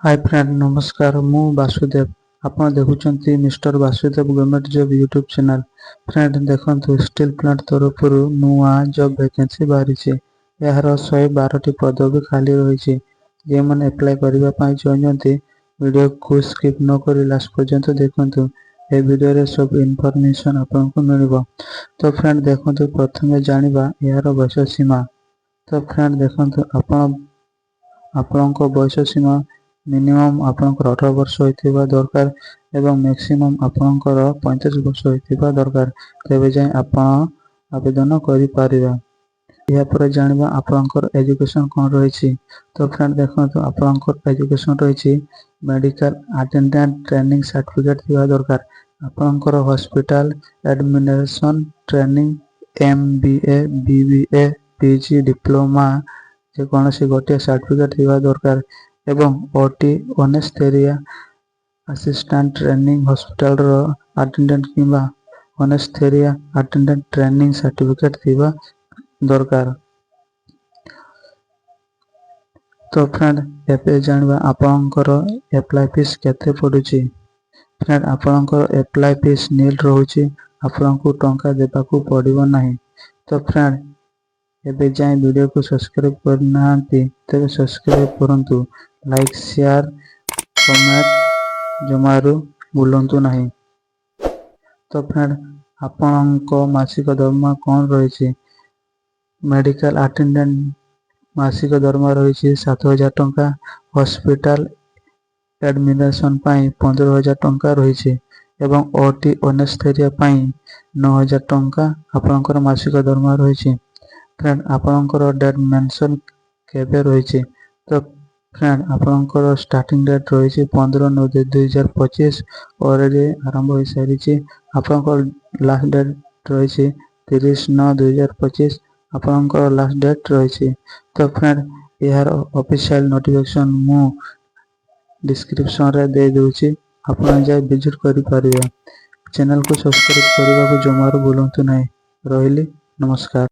Hi friend नमस्कार मु वासुदेव आपण देखुचंती mister Vasudev government job YouTube channel. Friend देखंतु स्टील प्लांट तरफ नुआ जॉब वैकेंसी बाहरी छे। यार 112 टी पदवी खाली रही छे। जे मन अप्लाई करबा पई चाहते वीडियो को स्किप न करी लास्ट पर्यंत देखंतु। ए वीडियो रे सब इन्फॉर्मेशन आपनको मिलबो। तो फ्रेंड देखंतु प्रथमे जानिबा यार वयस सीमा। तो फ्रेंड देखंतु आपनको वयस सीमा मिनिमम आपनकर 18 वर्ष होइतिबा दरकार एवं मैक्सिमम आपनकर 35 वर्ष होइतिबा दरकार। तेबे जाय आपण आवेदन करि पारिबा। या पर जानिबा आपनकर एजुकेशन कोन रही छी। तो फ्रेंड देखंतु आपनकर एजुकेशन रही छी मेडिकल अटेंडेंट ट्रेनिंग सर्टिफिकेट थिबा दरकार। आपनकर hospital administration training MBA BBA PG diploma जे कोनोसी गोटे सर्टिफिकेट थिबा दरकार एवं OT anaesthesia assistant training hospital रो अटेंडेंट किबा ओनेस्थेरिया अटेंडेंट ट्रेनिंग सर्टिफिकेट थिबा दरकार। तो फ्रेंड एपे जानबा आपनकर अप्लाई फीस केते पडुची। फ्रेंड आपनकर अप्लाई फीस नील रहउची। आपनको टंका देबाकू पडिबो नाही। तो फ्रेंड एबे जाय वीडियो को सब्सक्राइब करनांती तबे सब्सक्राइब करंतु। लाइक शेयर कमेंट जमारू भूलंतु नहीं। तो फ्रेंड आपनको मासिक दरमा कोन रही छी। मेडिकल अटेंडेंट मासिक दरमा रही छी 7000 टंका। हॉस्पिटल एडमिनिस्ट्रेशन पाई 15000 टंका रही छी एवं ओटी ओनेस्थेरिया पाई 9000 टंका आपनकर मासिक दरमा रही छी। फ्रेंड आपनकर डेट मेंशन केबे रही छी। तो फ्रेंड आपनकर स्टार्टिंग डेट रही छी 15/9/2025 ऑलरेडी आरंभ हो सारी छी। आपनकर लास्ट डेट रही छी 30/9/2025 आपनकर लास्ट डेट रही छी। तो फ्रेंड यार ऑफिशियल नोटिफिकेशन मु डिस्क्रिप्शन रे दे दोची। आपण जाय विजिट करि परिबा। चैनल को सब्सक्राइब करबा को जमारो भूलंतु नाही। रहिली नमस्कार।